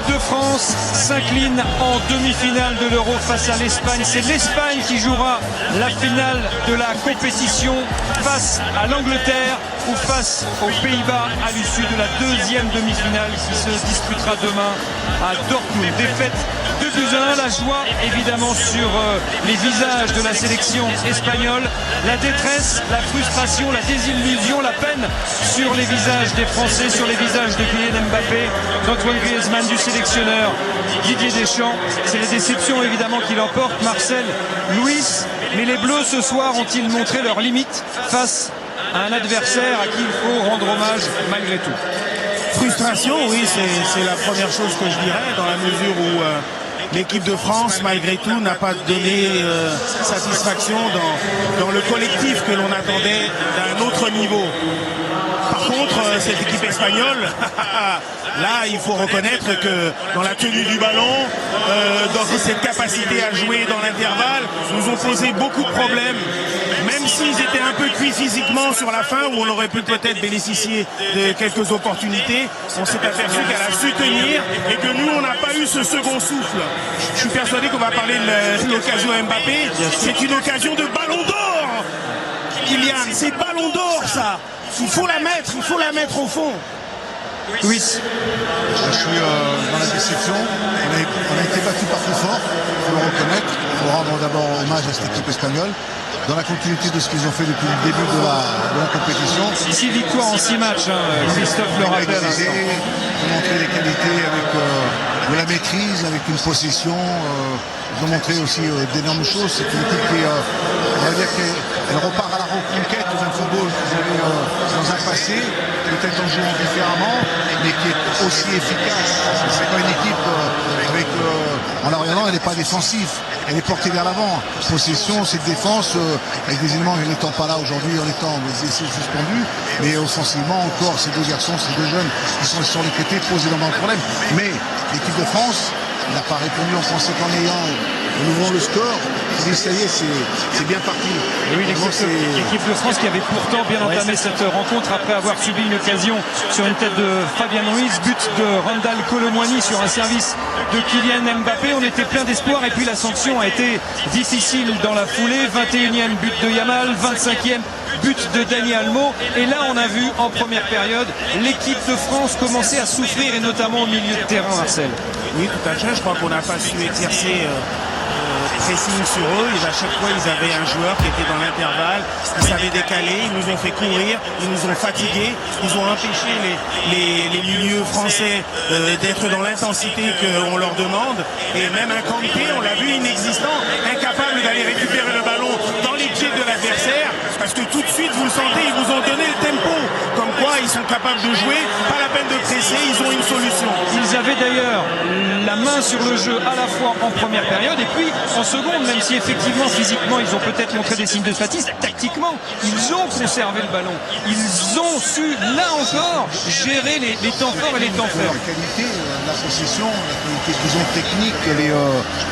L'équipe de France s'incline en demi-finale de l'Euro face à l'Espagne. C'est l'Espagne qui jouera la finale de la compétition face à l'Angleterre ou face aux Pays-Bas à l'issue de la deuxième demi-finale qui se disputera demain à Dortmund. Défaite 2-1, la joie évidemment sur les visages de la sélection espagnole, la détresse, la frustration, la désillusion, la peine sur les visages des Français, sur les visages de Kylian Mbappé, d'Antoine Griezmann, du sélectionneur Didier Deschamps. C'est les déceptions évidemment qui l'emportent, Marcel, Luis, mais les Bleus ce soir ont-ils montré leurs limites face à un adversaire à qui il faut rendre hommage malgré tout? Frustration, oui, c'est la première chose que je dirais, dans la mesure où l'équipe de France, malgré tout, n'a pas donné satisfaction dans le collectif que l'on attendait d'un autre niveau. Par contre, cette équipe espagnole, là, il faut reconnaître que dans la tenue du ballon, dans cette capacité à jouer dans l'intervalle, nous ont posé beaucoup de problèmes. Même s'ils étaient un peu cuits physiquement sur la fin, où on aurait pu peut-être bénéficier de quelques opportunités, on s'est aperçu qu'elle a su tenir et que nous, on n'a pas eu ce second souffle. Je suis persuadé qu'on va parler de l'occasion Mbappé. C'est une occasion de ballon d'or, Kylian. C'est ballon d'or, ça. Il faut la mettre au fond. Oui. Je suis dans la déception. On a été battu par très fort, il faut le reconnaître. Il faut rendre d'abord hommage à cette équipe espagnole, dans la continuité de ce qu'ils ont fait depuis le début de la compétition. 6 victoires en 6 matchs, hein, Christophe le rappelle. Ils ont montré des qualités avec de la maîtrise, avec une possession. Ils ont montré aussi d'énormes choses. C'est une équipe qui, on va dire qu'elle repart à la reconquête d'un football qu'ils avaient dans un passé, peut-être en jouant différemment, mais qui est aussi efficace. C'est pas une équipe avec en arrière, elle n'est pas défensive, elle est portée vers l'avant. Possession, c'est défense, avec des éléments n'étant pas là aujourd'hui, en étant suspendus, mais offensivement encore, ces deux garçons, ces deux jeunes qui sont sur les côtés posent énormément de problèmes. Mais l'équipe de France n'a pas répondu en pensant qu'en ouvrant le score, on dit ça y est, c'est bien parti. Et oui, l'équipe de France qui avait pourtant bien entamé cette rencontre après avoir subi une occasion sur une tête de Fabien Ruiz, but de Randal Kolo Muani sur un service de Kylian Mbappé. On était plein d'espoir et puis la sanction a été difficile dans la foulée. 21e but de Yamal, 25e but de Dani Olmo. Et là, on a vu en première période l'équipe de France commencer à souffrir et notamment au milieu de terrain, Marcel. Oui, tout à fait. Je crois qu'on n'a pas su exercer pressing sur eux. Et à chaque fois, ils avaient un joueur qui était dans l'intervalle. Ils savaient décaler. Ils nous ont fait courir. Ils nous ont fatigués. Ils ont empêché les milieux français d'être dans l'intensité qu'on leur demande. Et même un Kanté, on l'a vu, inexistant, incapable d'aller récupérer le ballon dans les pieds de l'adversaire. Parce que tout de suite, vous le sentez, ils vous ont donné le tempo. Comme quoi, ils sont capables de jouer. Pas la peine de presser. Ils ont une solution. Ils avaient d'ailleurs la main sur le jeu à la fois en première période et puis en seconde, même si effectivement physiquement ils ont peut-être montré des signes de fatigue, tactiquement ils ont conservé le ballon, ils ont su là encore gérer les temps forts et les temps faibles. La qualité, la possession, la qualité disons technique,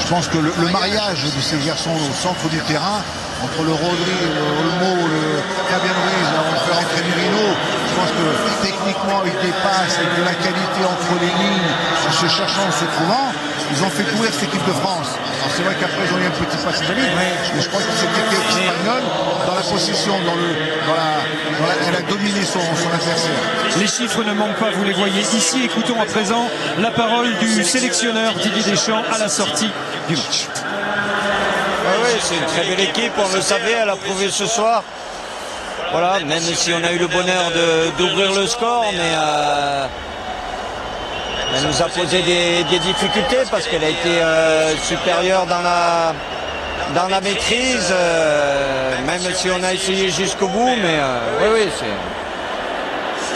je pense que le mariage de ces garçons au centre du terrain, entre le Rodri, le Olmo, le Fabien Ruiz, on fait rentrer Merino, je pense que techniquement avec des passes, avec de la qualité entre les lignes, en se cherchant, en se trouvant, ils ont fait courir cette équipe de France. Alors c'est vrai qu'après ils ont eu un petit passage à vide, mais je crois que cette équipe espagnole, dans la possession, elle a dominé son adversaire. Les chiffres ne manquent pas, vous les voyez ici. Écoutons à présent la parole du sélectionneur Didier Deschamps à la sortie du match. Oui, c'est une très belle équipe, on le savait, elle a prouvé ce soir. Voilà, même si on a eu le bonheur d'ouvrir le score, mais elle nous a posé des difficultés parce qu'elle a été supérieure dans la maîtrise, même si on a essayé jusqu'au bout, mais oui,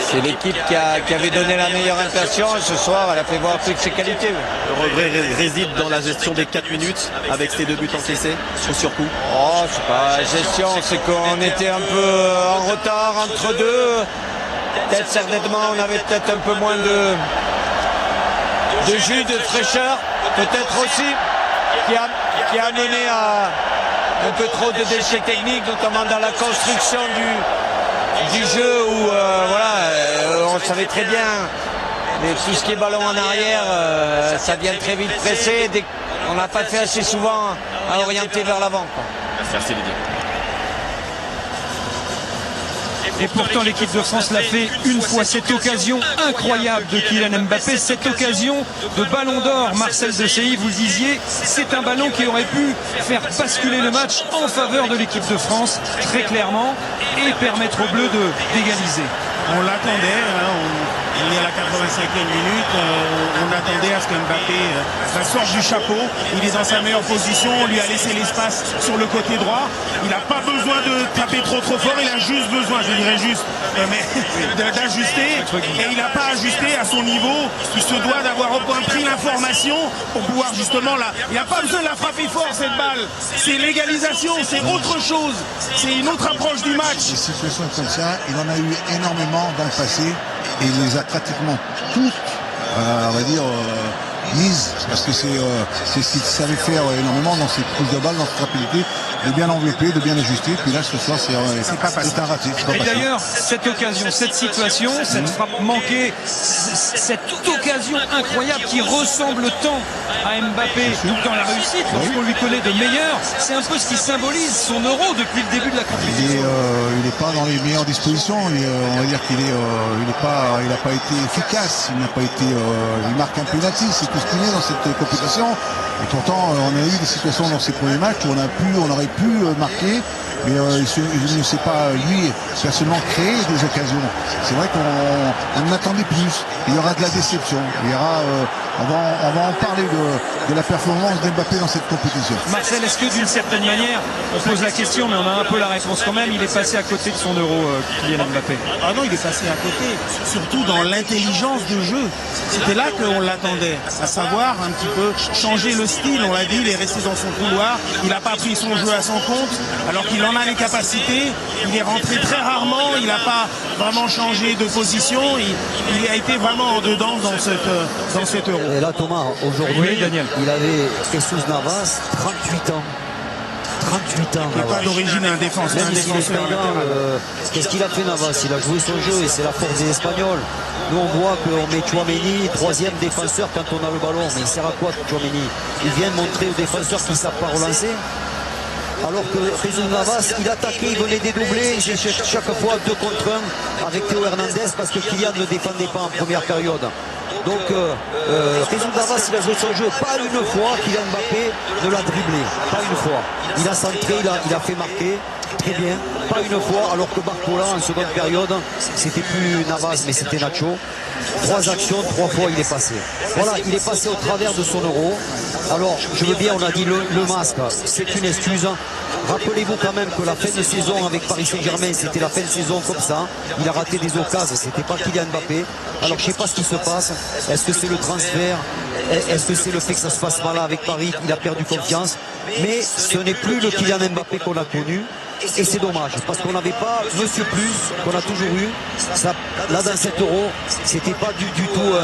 c'est l'équipe qui avait donné la meilleure impression et ce soir elle a fait voir toutes ses qualités. Le regret réside dans la gestion des 4 minutes avec ces 2 buts encaissés au surcoût. Oh, c'est pas la gestion, c'est qu'on était un peu en retard entre deux. Peut-être certainement on avait peut-être un peu moins de jus, de fraîcheur, peut-être aussi qui a mené à un peu trop de déchets techniques, notamment dans la construction du jeu où on savait très bien Mais tout ce qui est ballon en arrière, ça vient très vite presser. On n'a pas fait assez souvent à orienter vers l'avant. Merci Didier. Et pourtant l'équipe de France l'a fait une fois, cette occasion incroyable de Kylian Mbappé, cette occasion de ballon d'or. Marcel Desailly, vous le disiez, c'est un ballon qui aurait pu faire basculer le match en faveur de l'équipe de France, très clairement, et permettre aux Bleus d'égaliser. On l'attendait, on est à la 85e minute, on attendait à ce que Mbappé sorte du chapeau. Il est dans sa meilleure position, on lui a laissé l'espace sur le côté droit. Il n'a pas besoin de taper trop fort, il a juste besoin, je dirais juste, d'ajuster. Et il n'a pas ajusté à son niveau. Il se doit d'avoir au point pris l'information pour pouvoir justement là. Il n'a pas besoin de la frapper fort cette balle. C'est l'égalisation, c'est autre chose. C'est une autre approche du match. Des situations comme ça, il en a eu énormément dans le passé et il les a pratiquement toutes, on va dire, mises, parce que c'est ce qu'il savait faire énormément dans ses prises de balles, dans cette rapidité, de bien envelopper, de bien ajuster. Puis là, ce soir, c'est un raté. Et d'ailleurs, cette occasion, cette situation, cette frappe manquée, cette occasion incroyable qui ressemble tant à Mbappé dans la réussite, lorsqu'on lui connaît de meilleur, c'est un peu ce qui symbolise son Euro depuis le début de la compétition. Il n'est pas dans les meilleures dispositions. On va dire qu'il n'a pas été efficace. Il marque un penalty, c'est tout ce qu'il est dans cette compétition. Et pourtant, on a eu des situations dans ses premiers matchs où on aurait pu marquer, mais il ne sait pas, lui, personnellement, créer des occasions. C'est vrai qu'on en attendait plus. Il y aura de la déception. Il y aura, on va en parler de la performance d'Mbappé dans cette compétition. Marcel, est-ce que d'une certaine manière, on pose la question, mais on a un peu la réponse quand même, il est passé à côté de son Euro, Kylian Mbappé? Ah non, il est passé à côté, surtout dans l'intelligence de jeu. C'était là qu'on l'attendait, à savoir un petit peu changer le style. On l'a dit, il est resté dans son couloir, il n'a pas pris son jeu à son compte, alors qu'il en a les capacités. Il est rentré très rarement, il n'a pas vraiment changé de position. Il a été vraiment en dedans dans cet Euro. Et là, Thomas, aujourd'hui, oui, Daniel, il avait Jesus Navas, 38 ans. 38 ans. Il n'est pas d'origine un défenseur. Qu'est-ce qu'il a fait, Navas? Il a joué son jeu et c'est la force des Espagnols. Nous, on voit qu'on met Tchouaméni, troisième défenseur quand on a le ballon. Mais il sert à quoi, Tchouaméni? Il vient montrer aux défenseurs qu'ils ne savent pas relancer. Alors que Jesus Navas, il attaquait, il venait dédoubler, il cherchait chaque fois 2 contre 1 avec Théo Hernandez parce que Kylian ne défendait pas en première période. Donc Jesus Navas, il a joué son jeu, pas une fois Kylian Mbappé ne l'a dribblé, pas une fois. Il a centré, il a fait marquer, très bien, pas une fois, alors que Barcola en seconde période, c'était plus Navas mais c'était Nacho. 3 actions, 3 fois il est passé. Voilà, il est passé au travers de son Euro. Alors, je veux bien, on a dit le masque, c'est une excuse. Rappelez-vous quand même que la fin de saison avec Paris Saint-Germain, c'était la fin de saison comme ça. Il a raté des occasions, c'était pas Kylian Mbappé. Alors, je sais pas ce qui se passe. Est-ce que c'est le transfert? Est-ce que c'est le fait que ça se passe mal avec Paris? Il a perdu confiance. Mais ce n'est plus le Kylian Mbappé qu'on a connu. Et c'est dommage, parce qu'on n'avait pas Monsieur Plus, qu'on a toujours eu. Ça, là, dans cet Euro, c'était pas du tout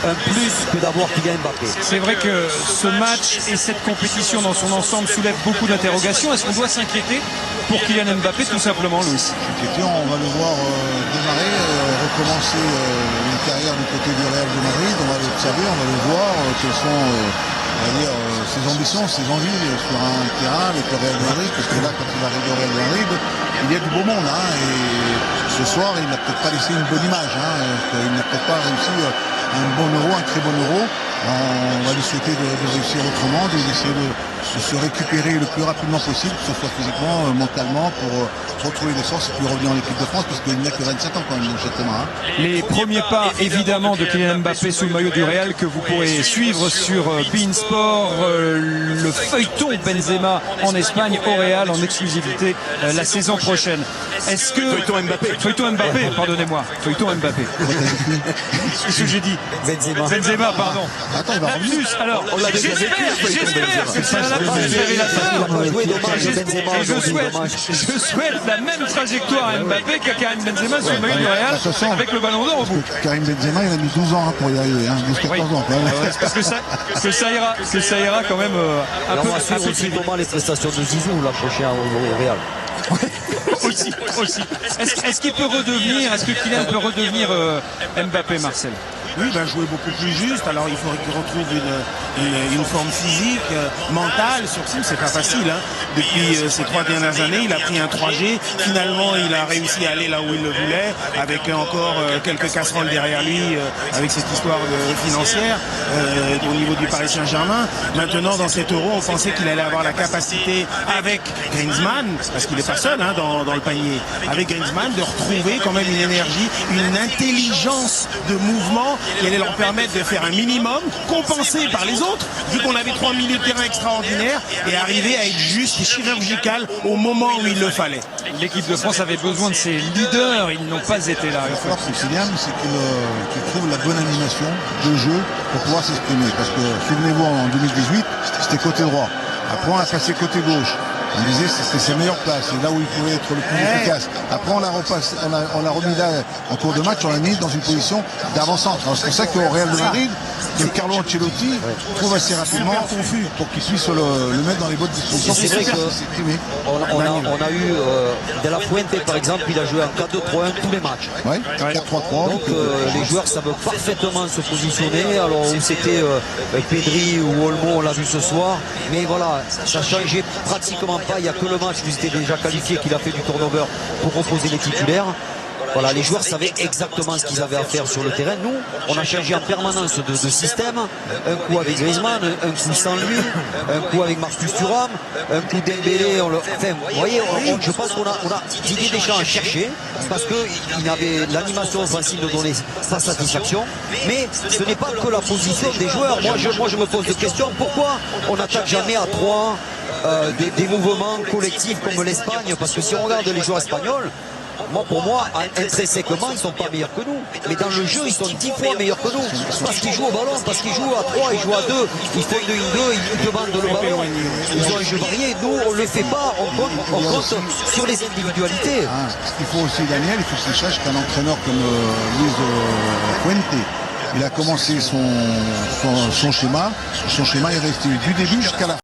un plus que d'avoir Kylian Mbappé. c'est vrai que ce match et cette compétition dans son ensemble soulèvent beaucoup d'interrogations. Est-ce qu'on doit s'inquiéter pour Kylian Mbappé, tout simplement, Louis? On va le voir démarrer, recommencer une carrière du côté du Real de Madrid. On va l'observer, on va le voir, quelles sont ses ambitions, ses envies sur un terrain avec le Real de Madrid, parce que là, quand il arrive au Real de Madrid, il y a du beau monde, et ce soir, il n'a peut-être pas laissé une bonne image, il n'a peut-être pas réussi un bon Euro, un très bon Euro. On va lui souhaiter de réussir autrement, d'essayer de se récupérer le plus rapidement possible, que ce soit physiquement, mentalement, pour retrouver des forces et puis revenir en équipe de France, parce qu'il n'a que 27 ans quand même, exactement. Les premiers pas, évidemment, de Kylian Mbappé sous le maillot du Real que vous pourrez suivre sur beIN Sport, le feuilleton Benzema en Espagne au Real en exclusivité la saison prochaine. Est-ce que... Feuilleton Mbappé, pardonnez-moi. Feuilleton Mbappé. Qu'est-ce que j'ai dit? Benzema, pardon. Attends, il va revenir. Alors, j'espère que c'est la fin révélateur. Je souhaite la même trajectoire à Mbappé qu'à Karim Benzema sur le maillot du Real avec le ballon d'or au bout. Karim Benzema, il a mis 12 ans pour y arriver, 12-14 ans. Parce que ça ira quand même un peu aussi comment les prestations de Zizou la prochaine au Real. aussi. Est-ce qu'il peut redevenir, est-ce que Kylian peut redevenir Mbappé, Marcel? lui va jouer beaucoup plus juste. Alors il faudrait qu'il retrouve une forme physique, mentale. Sur Sim, c'est pas facile. Hein. Depuis ces 3 dernières années, il a pris un 3G. Finalement, il a réussi à aller là où il le voulait, avec encore quelques casseroles derrière lui, avec cette histoire financière au niveau du Paris Saint-Germain. Maintenant, dans cet Euro, on pensait qu'il allait avoir la capacité, avec Griezmann, parce qu'il n'est pas seul hein, dans le panier, avec Griezmann, de retrouver quand même une énergie, une intelligence de mouvement qui allait leur permettre de faire un minimum, compensé par les autres, vu qu'on avait 3 milieux de terrain extraordinaires, et arriver à être juste et chirurgical au moment où il le fallait. L'équipe de France avait besoin de ses leaders, ils n'ont pas été là. Il va falloir que Kylian, c'est qu'il trouve la bonne animation de jeu pour pouvoir s'exprimer. Parce que, souvenez-vous, en 2018, c'était côté droit. Après, on a passé côté gauche. On disait que c'était sa meilleure place, c'est là où il pouvait être le plus efficace. Après, on l'a remis là en cours de match, on l'a mis dans une position d'avant-centre. C'est pour ça qu'au Real de Madrid, que Carlo Ancelotti trouve assez rapidement confus pour qu'il puisse le mettre dans les bonnes dispositions. C'est vrai qu'on a eu De La Fuente, par exemple, il a joué en 4-2-3-1 tous les matchs. Ouais, 4-3-3. Donc les joueurs savent parfaitement se positionner. Alors où c'était Pedri ou Olmo, on l'a vu ce soir. Mais voilà, ça changeait pratiquement pas. Il n'y a que le match où ils étaient déjà qualifiés qu'il a fait du turnover pour reposer les titulaires. Voilà, les joueurs savaient exactement ce qu'ils avaient à faire sur le terrain. Nous, on a changé en permanence de système. Un coup avec Griezmann, un coup sans lui, un coup avec Marcus Thuram, un coup Dembélé. Enfin, vous voyez, je pense qu'on a Didier Deschamps à chercher parce qu'il avait l'animation offensive de donner sa satisfaction. Mais ce n'est pas que la position des joueurs. Moi, je me pose des questions. Pourquoi on n'attaque jamais à 3 des mouvements collectifs comme l'Espagne? Parce que si on regarde les joueurs espagnols, pour moi, intrinsèquement, ils ne sont pas meilleurs que nous. Mais dans le jeu, ils sont 10 fois meilleurs que nous. Parce qu'ils jouent au ballon, parce qu'ils jouent à 3, ils jouent à 2, ils font de 1-2, ils demandent le ballon. Ils ont un jeu varié. Nous, on ne le fait pas. On compte sur les individualités. Ce qu'il faut aussi, Daniel, il faut qu'il sache qu'un entraîneur comme Luis Fuente, il a commencé son schéma. Son schéma est resté du début jusqu'à la fin.